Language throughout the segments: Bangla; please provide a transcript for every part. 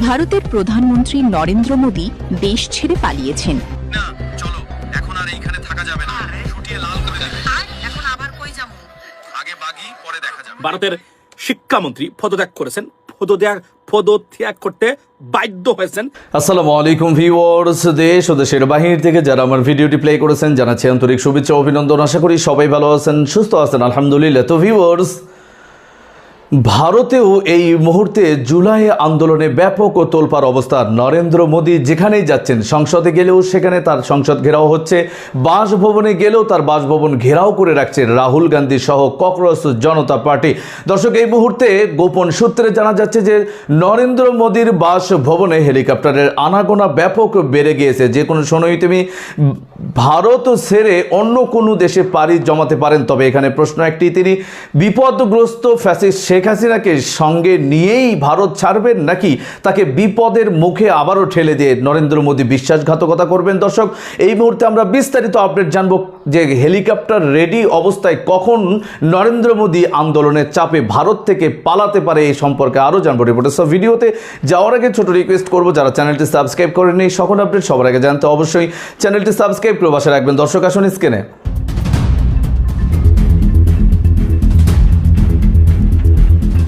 ভারতের প্রধানমন্ত্রী নরেন্দ্র মোদী দেশ ছেড়ে পালিয়েছেন। না চলো, এখন আর এইখানে থাকা যাবে না, ছুটিয়ে লাল করে দেবে। এখন আবার কই যাবো? আগে বাগি, পরে দেখা যাবে। ভারতের শিক্ষামন্ত্রী পদত্যাগ করেছেন, পদত্যাগ করতে বাধ্য হয়েছেন। আসসালামু আলাইকুম ভিউয়ার্স, দেশ ও দেশের বাহিনী থেকে যারা আমার ভিডিওটি প্লে করেছেন জানাচ্ছি আন্তরিক শুভেচ্ছা ও অভিনন্দন। আশা করি সবাই ভালো আছেন, সুস্থ আছেন, আলহামদুলিল্লাহ। তো ভিউয়ার্স, ভারতেও এই মুহূর্তে জুলাই আন্দোলনে ব্যাপক ও তোলপাড় অবস্থা। নরেন্দ্র মোদী যেখানেই যাচ্ছেন, সংসদে গেলেও সেখানে তার সংসদ ঘেরাও হচ্ছে, বাসভবনে গেলেও তার বাসভবন ঘেরাও করে রাখছে রাহুল গান্ধী সহ ককরোচ জনতা পার্টি। দর্শক, এই মুহূর্তে গোপন সূত্রে জানা যাচ্ছে যে নরেন্দ্র মোদীর বাসভবনে হেলিকপ্টারের আনাগোনা ব্যাপক বেড়ে গিয়েছে। যে কোনো সময় তুমি ভারত ছেড়ে অন্য কোনো দেশে পাড়ি জমাতে পারেন। তবে এখানে প্রশ্ন একটি, তিনি বিপদগ্রস্ত ফ্যাসিস্ট শেখ হাসিনাকে সঙ্গে নিয়েই ভারত ছাড়বেন, নাকি তাকে বিপদের মুখে আবারও ঠেলে দিয়ে নরেন্দ্র মোদী বিশ্বাসঘাতকতা করবেন? দর্শক, এই মুহূর্তে আমরা বিস্তারিত আপডেট জানবো যে হেলিকপ্টার রেডি অবস্থায় কখন নরেন্দ্র মোদী আন্দোলনের চাপে ভারত থেকে পালাতে পারে, এই সম্পর্কে আরও জানবো রিপোর্টার। সব ভিডিওতে যাওয়ার আগে ছোট রিকোয়েস্ট করবো, যারা চ্যানেলটি সাবস্ক্রাইব করেননি সকল আপডেট সবার আগে জানতে অবশ্যই চ্যানেলটি সাবস্ক্রাইব করে পাশে রাখবেন। দর্শক, আসুন স্ক্রিনে।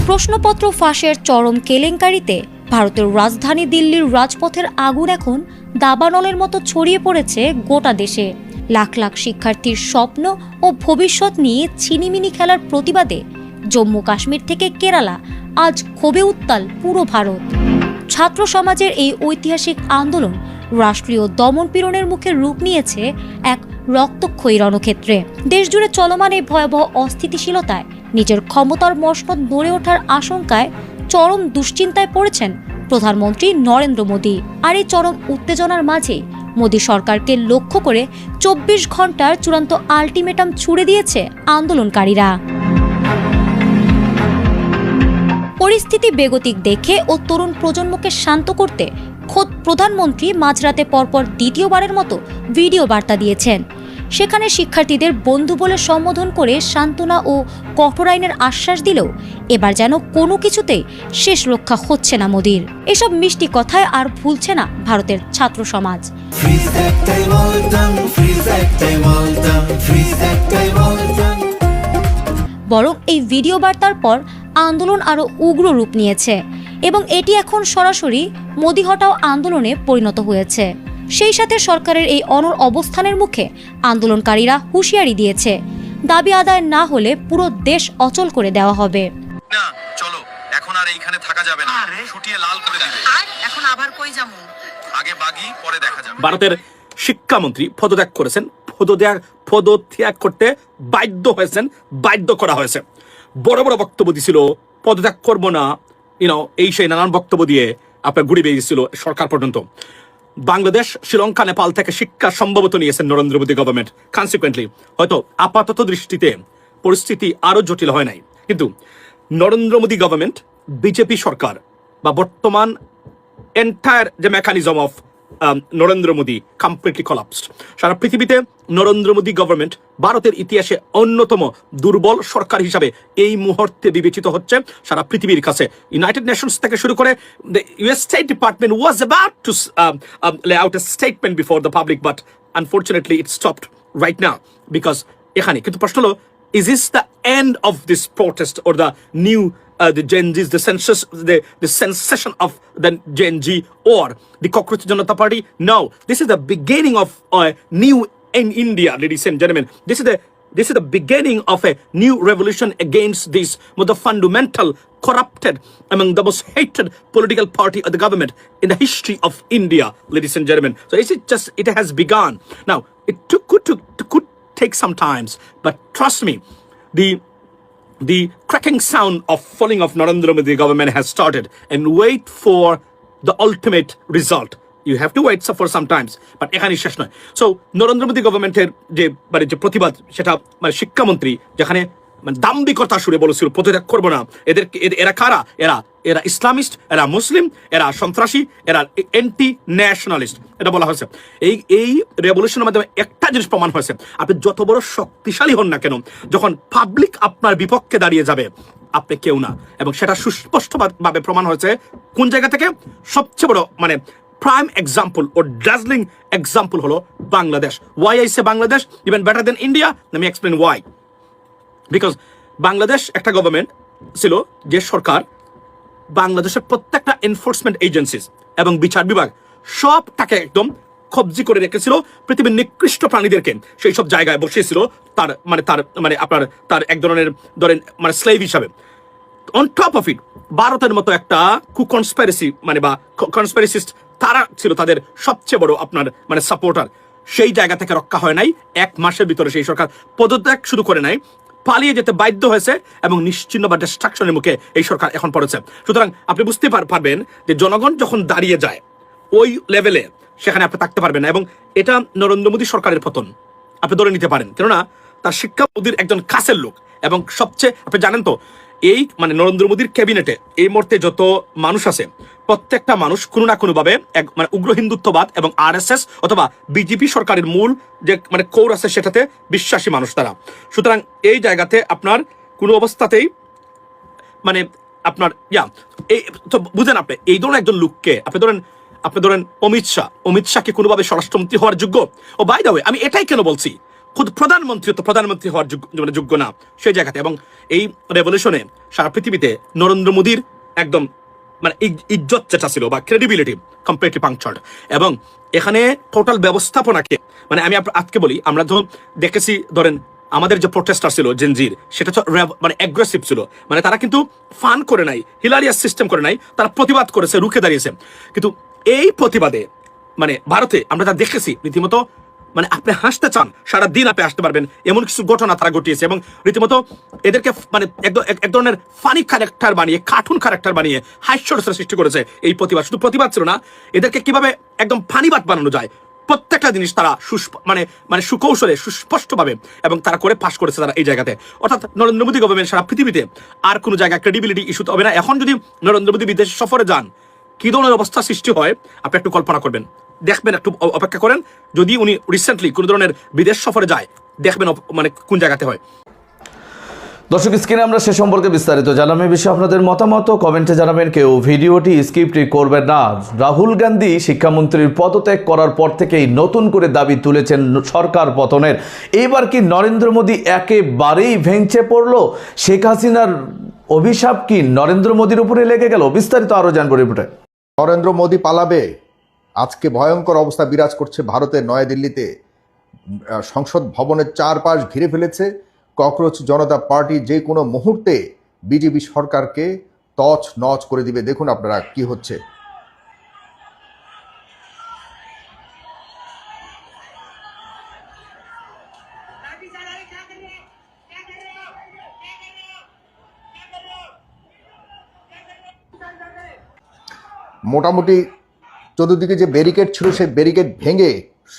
প্রশ্নপত্র ফাঁসের চরম কেলেঙ্কারিতে ভারতের রাজধানী দিল্লির রাজপথের আগুন এখন দাবানলের মতো ছড়িয়ে পড়েছে গোটা দেশে। লাখ লাখ শিক্ষার্থীর স্বপ্ন ও ভবিষ্যৎ নিয়ে ছিনিমিনি খেলার প্রতিবাদে জম্মু কাশ্মীর থেকে কেরালা আজ ক্ষোভে উত্তাল পুরো ভারত। ছাত্র সমাজের এই ঐতিহাসিক আন্দোলন রাষ্ট্রীয় দমনপীড়নের মুখে রূপ নিয়েছে এক রক্তক্ষয়ী রণক্ষেত্রে। দেশজুড়ে চলমান এই ভয়াবহ অস্থিতিশীলতায় নিজের ক্ষমতার মসনদ নড়ে ওঠার আশঙ্কায় চরম দুশ্চিন্তায় পড়েছেন প্রধানমন্ত্রী নরেন্দ্র মোদী। আর এই চরম উত্তেজনার মাঝেই মোদী সরকারকে লক্ষ্য করে 24 ঘন্টার চূড়ান্ত আলটিমেটাম ছুড়ে দিয়েছে আন্দোলনকারীরা। পরিস্থিতি বেগতিক দেখে ও তরুণ প্রজন্মকে শান্ত করতে খোদ প্রধানমন্ত্রী মাঝরাতে পরপর দ্বিতীয়বারের মতো ভিডিও বার্তা দিয়েছেন। সেখানে শিক্ষার্থীদের বন্ধু বলে সম্বোধন করে সান্ত্বনা ও কঠোর আইনের আশ্বাস দিলেও এবার যেন কোনো কিছুতেই শেষ রক্ষা হচ্ছে না মোদীর। এসব মিষ্টি কথায় আর ভুলছে না ভারতের ছাত্র সমাজ। বরং এই ভিডিও বার্তার পর আন্দোলন আরও উগ্র রূপ নিয়েছে এবং এটি এখন সরাসরি মোদী হটাও আন্দোলনে পরিণত হয়েছে। সেই সাথে সরকারের এই অনড় অবস্থানের মুখে আন্দোলনকারীরা হুঁশিয়ারি দিয়েছে, দাবি আদায় না হলে পুরো দেশ অচল করে দেওয়া হবে। না চলো, এখন আর এইখানে থাকা যাবে না, ছুটিয়ে লাল করে দেবে। এখন আবার কই যাবো? আগে বাগি, পরে দেখা যাবে। ভারতের শিক্ষামন্ত্রী পদত্যাগ করেছেন, পদত্যাগ করতে বাধ্য হয়েছেন, বাধ্য করা হয়েছে। বড় বড় বক্তব্য দিছিল, পদত্যাগ করবো না, এই সেই নানান বক্তব্য দিয়ে আপনার ঘুরে বেরিয়েছিল সরকার পর্যন্ত। বাংলাদেশ, শ্রীলঙ্কা, নেপাল থেকে শিক্ষা সম্ভবত নিয়েছেন নরেন্দ্র মোদী গভর্নমেন্ট। কনসিকুয়েন্টলি হয়তো আপাতত দৃষ্টিতে পরিস্থিতি আরো জটিল হয় নাই, কিন্তু নরেন্দ্র মোদী গভর্নমেন্ট, বিজেপি সরকার বা বর্তমান এন্টায়ার যে mechanism of Narendra Modi completely collapsed. সারা পৃথিবীতে নরেন্দ্র মোদী গভর্নমেন্ট ভারতের ইতিহাসে অন্যতম দুর্বল সরকার হিসাবে এই মুহূর্তে বিবেচিত হচ্ছে সারা পৃথিবীর কাছে। ইউনাইটেড নেশনস থেকে শুরু করে the US State Department was about to lay out a statement before the public, but unfortunately it stopped right now because এখানে কিন্তু প্রশ্ন হলো, is this the end of this protest or the new the Gen Z's, the sensation of the Gen Z or the Cockroach Janata Party? No, this is the beginning of a new in India, ladies and gentlemen. This is the beginning of a new revolution against this the fundamental, corrupted, among the most hated political party of the government in the history of India, ladies and gentlemen. So it has begun. Now, it could take some time, but trust me, the cracking sound of falling of Narendra Modi government has started, and wait for the ultimate result. You have to wait for some times, but এখানে শেষ নয়। সো নরেন্দ্র মোদী গভর্নমেন্টের যে প্রতিবাদ, সেটা শিক্ষামন্ত্রী যেখানে দাম্ভিকতা সুরে বলেছিল পদত্যাগ করবো না, এরা কারা? এরা ইসলামিস্ট, এরা মুসলিম, এরা সন্ত্রাসী, এরা অ্যান্টি ন্যাশনালিস্ট, এটা বলা হয়েছে। এই রেভলিউশনের মাধ্যমে একটা জিনিস প্রমাণ হয়েছে, আপনি যত বড় শক্তিশালী হন না কেন, যখন পাবলিক আপনার বিপক্ষে দাঁড়িয়ে যাবে, আপনি কেউ না। এবং সেটা সুস্পষ্টভাবে প্রমাণ হয়েছে কোন জায়গা থেকে? সবচেয়ে বড় মানে প্রাইম এক্সাম্পল ও ডাজলিং এক্সাম্পল হলো Bangladesh. Why I say Bangladesh even better than India? Let me explain why. Because Bangladesh একটা গভর্নমেন্ট ছিল যে সরকার বাংলাদেশের প্রত্যেকটা এনফোর্সমেন্ট এজেন্সিস এবং বিচার বিভাগ সবটাকে একদম কবজি করে রেখেছিল, পৃথিবীর নিকৃষ্ট প্রাণীদেরকে সেই সব জায়গায় বসিয়েছিল তার আপনার তার এক ধরনের ধরেন মানে স্লেভ হিসাবে। অন টপ অফ ইট ভারতের মতো একটা কনস্পিরেসি বা কনস্পিরেসিস্ট তারা ছিল তাদের সবচেয়ে বড় আপনার সাপোর্টার। সেই জায়গা থেকে রক্ষা হয় নাই। 1 মাসের ভিতরে সেই সরকার পদত্যাগ শুরু করে নাই, পালিয়ে যেতে বাধ্য হয়েছে এবং নিশ্চিহ্ন বা ডিস্ট্রাকশনের মুখে এই সরকার এখন পড়েছে। সুতরাং আপনি বুঝতে পারবেন যে জনগণ যখন দাঁড়িয়ে যায় ওই লেভেলে, সেখানে আপনি থাকতে পারবেন না। এবং এটা নরেন্দ্র মোদী সরকারের পতন আপনি ধরে নিতে পারেন, কেননা তার শিক্ষা মোদীর একজন কাছের লোক। এবং সবচেয়ে আপনি জানেন তো এই নরেন্দ্র মোদীর ক্যাবিনেটে এই মুহূর্তে যত মানুষ আছে প্রত্যেকটা মানুষ কোনো না কোনোভাবে উগ্র হিন্দুত্ববাদ এবং RSS অথবা বিজেপি সরকারের মূল যে কোর আছে সেটাতে বিশ্বাসী মানুষ তারা। সুতরাং এই জায়গাতে আপনার কোনো অবস্থাতেই আপনার এই তো বুঝেন আপনি এই ধরনের একজন লোককে আপনি ধরেন অমিত শাহ কি কোনোভাবে স্বরাষ্ট্রমন্ত্রী হওয়ার যোগ্য? ও বাই দ্য ওয়ে আমি এটাই কেন বলছি, খুদ প্রধানমন্ত্রী হওয়ার যোগ্য না সেই জায়গাতে। এবং এই রেভলিউশনে সারা পৃথিবীতে নরেন্দ্র মোদীর একদম ইজ্জত যেটা ছিল বা ক্রেডিবিলিটি কমপ্লিটলি পাংচার্ড। এবং এখানে টোটাল ব্যবস্থাপনাকে আমি আজকে বলি, আমরা যখন দেখেছি ধরেন আমাদের যে প্রোটেস্টার ছিল জেনজির, সেটা তো অ্যাগ্রেসিভ ছিল। তারা কিন্তু ফান করে নাই, হিলারিয়াস সিস্টেম করে নাই, তারা প্রতিবাদ করেছে, রুখে দাঁড়িয়েছে। কিন্তু এই প্রতিবাদে ভারতে আমরা যা দেখেছি রীতিমতো আপনি হাসতে চান সারা দিন আপনি হাসতে পারবেন এমন কিছু ঘটনা তারা ঘটিয়েছে। এবং রীতিমতো এদেরকে এক ধরনের ফানি ক্যারেক্টার বানিয়ে, কার্টুন ক্যারেক্টার বানিয়ে হাস্যরসের সৃষ্টি করেছে এই প্রতিবাদ। শুধু প্রতিবাদ ছিল না, এদেরকে কিভাবে একদম ফানিবাদ বানানো যায় প্রত্যেকটা জিনিস তারা সুকৌশলে সুস্পষ্টভাবে এবং তারা করে পাশ করেছে তারা এই জায়গাতে। অর্থাৎ নরেন্দ্র মোদী গভর্নমেন্ট সারা পৃথিবীতে আর কোনো জায়গায় ক্রেডিবিলিটি ইস্যু হবে না। এখন যদি নরেন্দ্র মোদী বিদেশ সফরে যান কি ধরনের অবস্থা সৃষ্টি হয় আপনি একটু কল্পনা করবেন, দেখবেন, একটু অপেক্ষা করেন। যদি উনি রিসেন্টলি কোনো ধরনের বিদেশ সফরে যায় দেখবেন কোন জায়গাতে হয়। দর্শক, স্ক্রিনে আমরা সে সম্পর্কে বিস্তারিত জানলাম। এই বিষয়ে আপনাদের মতামত কমেন্টে জানাবেন। কেউ ভিডিওটি স্কিপ করবেন না। রাহুল গান্ধী শিক্ষামন্ত্রীর পদত্যাগ করার পর থেকেই নতুন করে দাবি তুলেছেন সরকার পতনের। এবার কি নরেন্দ্র মোদী একেবারেই ভেঙে পড়ল? শেখ হাসিনার অভিশাপ কি নরেন্দ্র মোদীর উপরে লেগে গেল? বিস্তারিত আরো জানবো রিপোর্টে। নরেন্দ্র মোদী পালাবে। আজকে ভয়ঙ্কর অবস্থা বিরাজ করছে ভারতের নয়াদিল্লিতে। সংসদ ভবনের চারপাশ ঘিরে ফেলেছে ককরোচ জনতা পার্টি। যে কোনো মুহূর্তে বিজেপি সরকারকে তছ নছ করে দিবে। দেখুন আপনারা কি হচ্ছে। মোটামুটি চতুর্দিকে যে ব্যারিকেড ছিল সেই ব্যারিকেড ভেঙে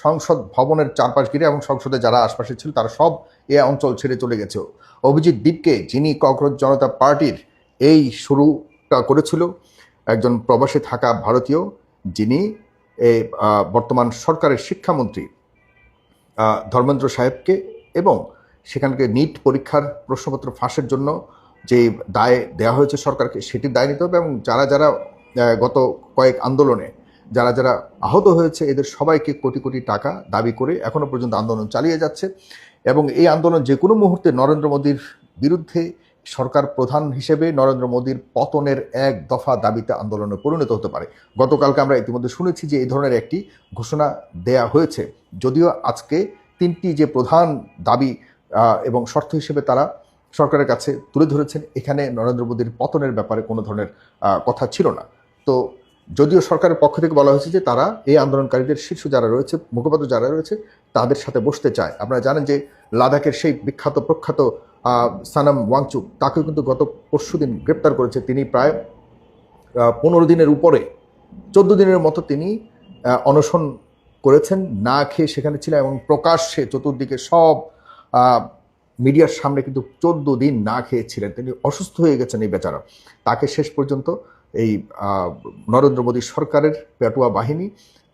সংসদ ভবনের চারপাশ ঘিরে এবং সংসদে যারা আশপাশে ছিল তারা সব এ অঞ্চল ছেড়ে চলে গেছে। অভিজিৎ দীপকে, যিনি ককরোচ জনতা পার্টির এই শুরুটা করেছিল, একজন প্রবাসে থাকা ভারতীয়, যিনি বর্তমান সরকারের শিক্ষামন্ত্রী ধর্মেন্দ্র সাহেবকে এবং সেখানকে নিট পরীক্ষার প্রশ্নপত্র ফাঁসের জন্য যে দায় দেওয়া হয়েছে সরকারকে, সেটির দায় নিতে হবে। এবং যারা যারা গত কয়েক আন্দোলনে যারা আহত হয়েছে এদের সবাইকে কোটি কোটি টাকা দাবি করে এখনও পর্যন্ত আন্দোলন চালিয়ে যাচ্ছে। এবং এই আন্দোলন যে কোনো মুহূর্তে নরেন্দ্র মোদীর বিরুদ্ধে সরকার প্রধান হিসেবে নরেন্দ্র মোদীর পতনের এক দফা দাবিতে আন্দোলনে পরিণত হতে পারে। গতকালকে আমরা ইতিমধ্যে শুনেছি যে এই ধরনের একটি ঘোষণা দেয়া হয়েছে। যদিও আজকে 3টি যে প্রধান দাবি এবং শর্ত হিসেবে তারা সরকারের কাছে তুলে ধরেছেন, এখানে নরেন্দ্র মোদীর পতনের ব্যাপারে কোনো ধরনের কথা ছিল না। তো যদিও সরকারের পক্ষ থেকে বলা হয়েছে যে তারা এই আন্দোলনকারীদের শীর্ষ যারা রয়েছে, মুখপাত্র যারা রয়েছে, তাদের সাথে বসতে চায়। আপনারা জানেন যে লাদাখের সেই বিখ্যাত প্রখ্যাত সানাম ওয়াংচুক, তাকেও কিন্তু গত পরশুদিন গ্রেপ্তার করেছে। তিনি প্রায় 15 দিনের উপরে 14 দিনের মতো তিনি অনশন করেছেন, না খেয়ে সেখানে ছিলেন এবং প্রকাশ্যে চতুর্দিকে সব মিডিয়ার সামনে কিন্তু 14 দিন না খেয়েছিলেন। তিনি অসুস্থ হয়ে গেছেন এই বেচারা। তাকে শেষ পর্যন্ত এই নরেন্দ্র মোদী সরকারের পেটুয়া বাহিনী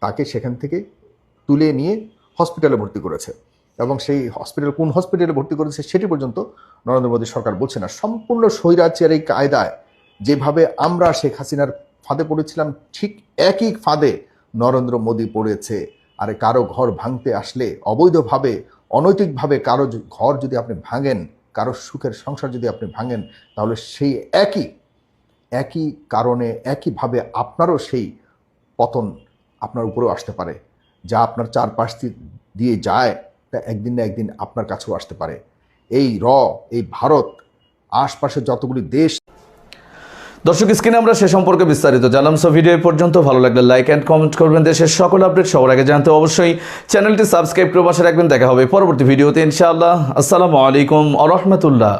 তাকে সেখান থেকে তুলে নিয়ে হসপিটালে ভর্তি করেছে। এবং সেই হসপিটাল কোন হসপিটালে ভর্তি করেছে সেটি পর্যন্ত নরেন্দ্র মোদী সরকার বলছে না। সম্পূর্ণ স্বৈরাচারী কায়দায় যেভাবে আমরা শেখ হাসিনার ফাঁদে পড়েছিলাম, ঠিক একই ফাঁদে নরেন্দ্র মোদী পড়েছে। আরে কারো ঘর ভাঙতে আসলে অবৈধভাবে, অনৈতিকভাবে কারো ঘর যদি আপনি ভাঙেন, কারো সুখের সংসার যদি আপনি ভাঙেন, তাহলে সেই একই কারণে একইভাবে আপনারও সেই পতন আপনার উপরেও আসতে পারে। যা আপনার চারপাশ দিয়ে যায় তা একদিন না একদিন আপনার কাছেও আসতে পারে। এই ভারত, আশপাশের যতগুলি দেশ। দর্শক, স্ক্রিনে আমরা সে সম্পর্কে বিস্তারিত জানলাম। সো ভিডিও পর্যন্ত ভালো লাগলে লাইক অ্যান্ড কমেন্ট করবেন। দেশের সকল আপডেট সবার আগে জানতে অবশ্যই চ্যানেলটি সাবস্ক্রাইব করে পাশে রাখবেন। দেখা হবে পরবর্তী ভিডিওতে ইনশাআল্লাহ। আসসালামু আলাইকুম ওয়া রাহমাতুল্লাহ।